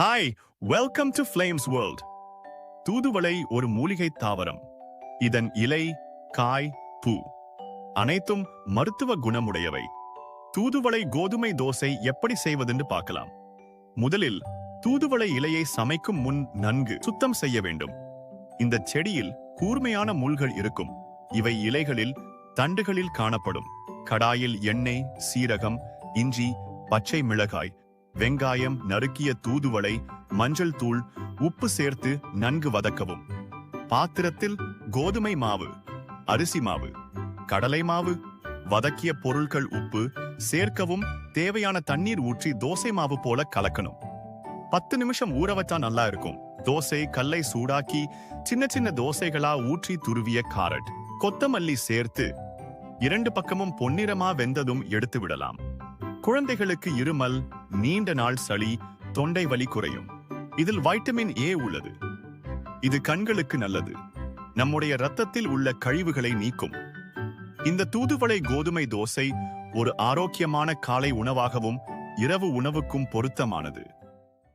Hi, welcome to flames world. தூதுவளை ஒரு மூலிகை தாவரம். இதன் இலை, காய், பூ அனைத்தும் மருத்துவ குணமுடையவை. தூதுவளை கோதுமை தோசை எப்படி செய்வதென்று பார்க்கலாம். முதலில் தூதுவளை இலையை சமைக்கும் முன் நன்கு சுத்தம் செய்ய வேண்டும். இந்த செடியில் கூர்மையான முள்கள் இருக்கும். இவை இலைகளில், தண்டுகளில் காணப்படும். கடாயில் எண்ணெய், சீரகம், இஞ்சி, பச்சை மிளகாய், வெங்காயம், நறுக்கிய தூதுவளை, மஞ்சள் தூள், உப்பு சேர்த்து நன்கு வதக்கவும். பாத்திரத்தில் கோதுமை மாவு, அரிசி மாவு, கடலை மாவு, வதக்கிய பொருட்கள், உப்பு சேர்க்கவும். தேவையான தண்ணீர் ஊற்றி தோசை மாவு போல கலக்கணும். 10 நிமிஷம் ஊற வச்சா நல்லா இருக்கும். தோசை கல்லை சூடாக்கி சின்ன சின்ன தோசைகளா ஊற்றி துருவிய காரட், கொத்தமல்லி சேர்த்து 2 பக்கமும் பொன்னிறமா வெந்ததும் எடுத்து விடலாம். குழந்தைகளுக்கு இருமல், நீண்ட நாள் சளி, தொண்டை வலி குறையும். இதில் வைட்டமின் ஏ உள்ளது. இது கண்களுக்கு நல்லது. நம்முடைய இரத்தத்தில் உள்ள கழிவுகளை நீக்கும். இந்த தூதுவளை கோதுமை தோசை ஒரு ஆரோக்கியமான காலை உணவாகவும் இரவு உணவுக்கும் பொருத்தமானது.